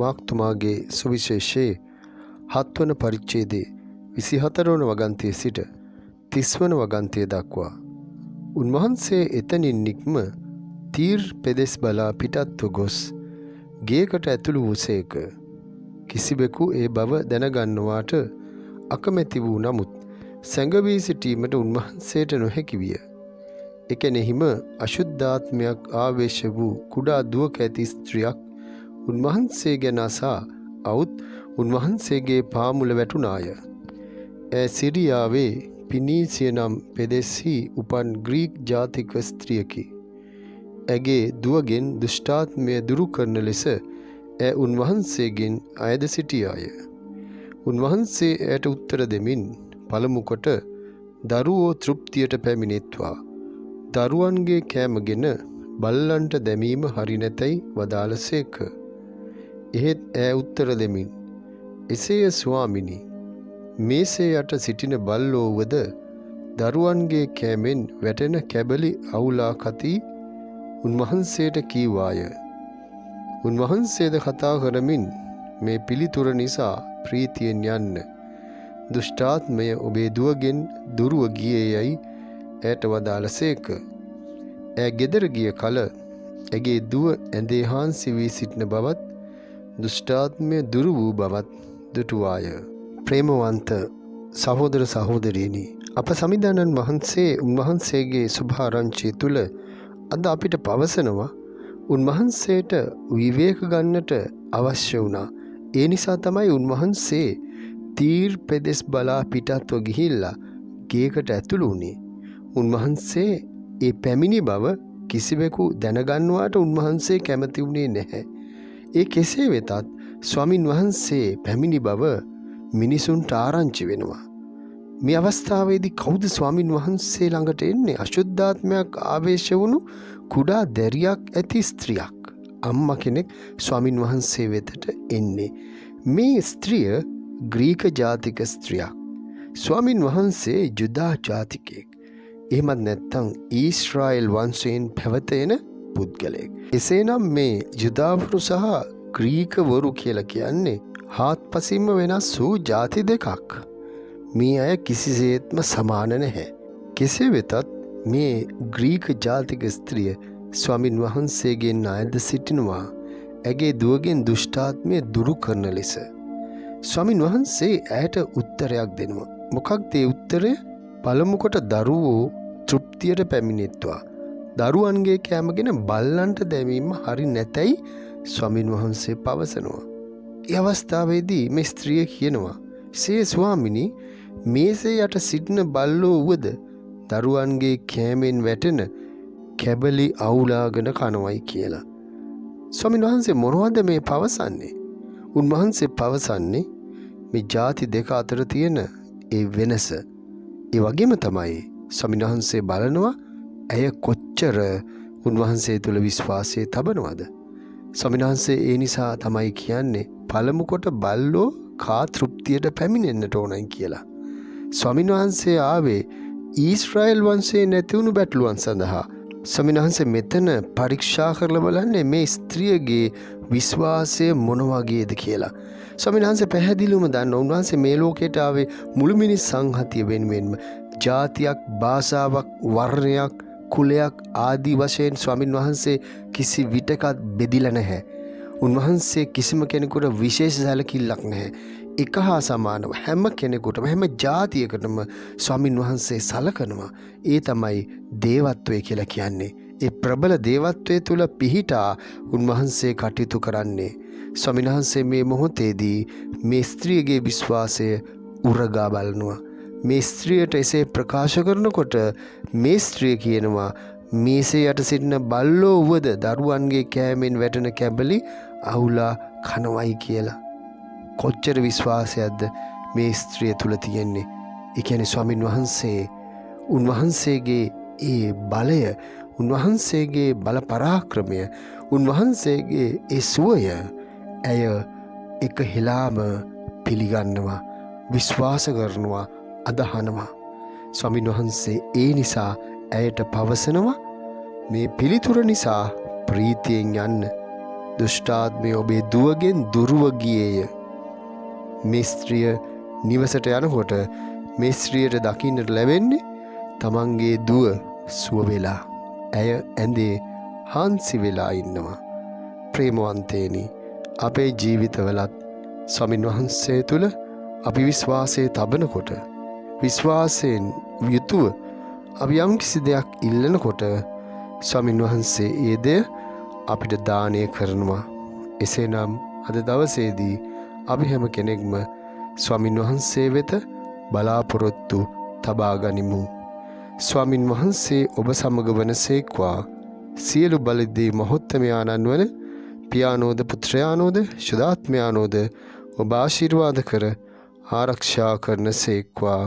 මාක්තුමාගේ සුවිශේෂයේ 7 වන පරිච්ඡේදයේ 24 වන වගන්තිය සිට 30 වන වගන්තිය දක්වා උන්වහන්සේ එතනින් නික්ම තීර් පෙදෙස් බලා පිටත්ව ගොස් ගේකට ඇතුළු වූසේක. කිසිවෙකු ඒ බව දැනගන්නවාට අකමැති වූ නමුත් සැඟවී සිටීමට උන්වහන්සේට නොහැකි විය. එකෙනෙහිම අශුද්ධාත්මයක් ආවේශ වූ කුඩා දුවක ඇති ස්ත්‍රියක් උන්වහන්සේ ගැන අසා අවුත් උන්වහන්සේගේ පාමුල වැටුණාය. ඇය සිරියාවේ පිනීසිය නම් පෙදෙස්හි උපන් ග්‍රීක් ජාතික ස්ත්‍රියකි. ඇගේ දුවගෙන් දුෂ්ටාත්මය දුරු කරන ලෙස ඇය උන්වහන්සේගෙන් අයද සිටියාය. උන්වහන්සේ ඇයට උත්තර දෙමින් පළමු කොට දරුවෝ තෘප්තියට පැමිණෙත්වා දරුවන්ගේ කෑමගෙන බල්ලන්ට දැමීම හරි නැතැයි වදාළසේක. එහෙත් ඇය උත්තර දෙමින් එසේය ස්වාමිනි, මේසේ යට සිටින බල්ලෝ වද දරුවන්ගේ කෑමෙන් වැටෙන කැබලි අවුලා කති උන්වහන්සේට කීවාය. උන්වහන්සේද කතා කරමින් මේ පිළිතුර නිසා ප්‍රීතියෙන් යන්න දුෂ්ටාත්මය ඔබේ දුවගෙන් දුරුව ගියේ යයි ඇයට වදාළසේක. ඇය ගෙදර ගිය කල ඇගේ දුව ඇඳේ හාන්සි වී සිටින බවත් දුෂ්ටාත්මය දුරු වූ බවත් දුටුවාය. ප්‍රේමවන්ත සහෝදර සහෝදරීනි, අප සමිඳානන් වහන්සේ උන්වහන්සේගේ සුභාරංචිය තුල අද අපිට පවසනවා උන්වහන්සේට විවේක ගන්නට අවශ්‍ය වුණා. ඒ නිසා තමයි උන්වහන්සේ තීර් පෙදෙස් බලා පිටත්ව ගිහිල්ලා ගේකට ඇතුළු වුණේ. උන්වහන්සේ ඒ පැමිණි බව කිසිවෙකු දැනගන්නවාට උන්වහන්සේ කැමති වුණේ නැහැ. ඒ කෙසේ වෙතත් ස්වාමින් වහන්සේ පැමිණි බව මිනිසුන්ට ආරංචි වෙනවා. මේ අවස්ථාවේදී කවුද ස්වාමින් වහන්සේ ළඟට එන්නේ? අශුද්ධාත්මයක් ආවේශ වුණු කුඩා දැරියක් ඇති ස්ත්‍රියක්. අම්මා කෙනෙක් ස්වාමින් වහන්සේ වෙතට එන්නේ. මේ ස්ත්‍රිය ග්‍රීක ජාතික ස්ත්‍රියක්. ස්වාමින් වහන්සේ ජුදා ජාතිකයෙක්. එහෙමත් නැත්නම් ඊශ්‍රායෙල් වංශයෙන් පැවතෙන පුද්ගලයෙක්. එසේනම් මේ ජුදාවරු සහ ග්‍රීකවරු කියලා කියන්නේ හාත්පසින්ම වෙනස් වූ ජාති දෙකක්. මේ අය කිසිසේත්ම සමාන නැහැ. කෙසේ වෙතත් මේ ග්‍රීක ජාතික ස්ත්‍රිය ස්වාමින් වහන්සේගෙන් අයද සිටිනවා ඇගේ දුවගෙන් දුෂ්ටාත්මය දුරු කරන ලෙස. ස්වාමින් වහන්සේ ඇයට උත්තරයක් දෙනවා. මොකක්ද ඒ උත්තරය? පළමු කොට දරුවෝ තෘප්තියට පැමිණෙත්වා දරුවන්ගේ කෑමගෙන බල්ලන්ට දැමීම හරි නැතැයි ස්වාමින් වහන්සේ පවසනවා. ඒ අවස්ථාවේදී මේ ස්ත්‍රිය කියනවා, "සේ ස්වාමිනී, මේසේ යට සිටින බල්ලෝ වුවද දරුවන්ගේ කෑමෙන් වැටෙන කැබලි අවුලාගෙන කනවයි" කියලා. ස්වාමින් වහන්සේ මොනවද මේ පවසන්නේ? උන්වහන්සේ පවසන්නේ මේ ಜಾති දෙක අතර තියෙන ඒ වෙනස. ඒ වගේම තමයි ස්වාමින් වහන්සේ බලනවා ඇය කොච්චර උන්වහන්සේ තුළ විශ්වාසය තබනවද. ස්වාමින් වහන්සේ ඒ නිසා තමයි කියන්නේ පළමු කොට බල්ලෝ කා තෘප්තියට පැමිණෙන්නට ඕනයි කියලා. ස්වාමින් වහන්සේ ආවේ ඊශ්‍රායෙල් වංශයේ නැතිවුණු බැටළුවන් සඳහා. ස්වාමින් වහන්සේ මෙතන පරීක්ෂා කරලා බලන්නේ මේ ස්ත්‍රියගේ විශ්වාසය මොන වගේද කියලා. ස්වාමින් වහන්සේ පැහැදිලිවම දන්නවා උන්වහන්සේ මේ ලෝකයට ආවේ මුළු මිනිස් සංහතිය වෙනුවෙන්ම. ජාතියක්, භාෂාවක්, වර්ණයක්, කුලයක් ආදී වශයෙන් ස්වාමින් වහන්සේ කිසි විටකත් බෙදිලා නැහැ. උන්වහන්සේ කිසිම කෙනෙකුට විශේෂ සැලකිල්ලක් නැහැ. එක හා සමානව හැම කෙනෙකුටම හැම ජාතියකටම ස්වාමින් වහන්සේ සලකනවා. ඒ තමයි දේවත්වය කියලා කියන්නේ. ඒ ප්‍රබල දේවත්වය තුල පිහිටා උන්වහන්සේ කටයුතු කරන්නේ. ස්වාමින් වහන්සේ මේ මොහොතේදී මේ ස්ත්‍රියගේ විශ්වාසය උරගා බලනවා. මේ ස්ත්‍රියට එසේ ප්‍රකාශ කරනකොට මේ ස්ත්‍රිය කියනවා මේසේ යට සිටින බල්ලෝ වුවද දරුවන්ගේ කෑමෙන් වැටෙන කැබලි අවුලා කනවයි කියලා. කොච්චර විශ්වාසයක්ද මේ ස්ත්‍රිය තුල තියෙන්නේ. ඒ කියන්නේ ස්වාමින් වහන්සේ උන්වහන්සේගේ ඒ බලය, උන්වහන්සේගේ බල පරාක්‍රමය, උන්වහන්සේගේ ඒ සුවය ඇය එක හිලාම පිළිගන්නවා, විශ්වාස කරනවා, අදහනවා. ස්වාමින් වහන්සේ ඒ නිසා ඇයට පවසනවා මේ පිළිතුර නිසා ප්‍රීතියෙන් යන්න. දුෂ්ටාත්මය ඔබේ දුවගෙන් දුරුව ගියේය. මේ ස්ත්‍රිය නිවසට යනකොට මේ ස්ත්‍රියට දකින්නට ලැබෙන්නේ තමන්ගේ දුව සුව වෙලා ඇය ඇඳේ හාන්සි වෙලා ඉන්නවා. ප්‍රේමවන්තේනි, අපේ ජීවිතවලත් ස්වාමින් වහන්සේ තුළ අපි විශ්වාසය තබනකොට, විශ්වාසයෙන් යුතුව අපි යම්කිසි දෙයක් ඉල්ලනකොට ස්වාමින් වහන්සේ ඒ දෙය අපිට දානය කරනවා. එසේනම් අද දවසේදී අපි හැම කෙනෙක්ම ස්වාමින් වහන්සේ වෙත බලාපොරොත්තු තබා ගනිමු. ස්වාමින් වහන්සේ ඔබ සමග වනසේක්වා. සියලු බලදී මහෝත්තමයාණන් වන පියානෝද පුත්‍රයානෝද ශුද්ධාත්මයානෝද ඔබ ආශිර්වාද කර ආරක්ෂා කරන සේක්වා.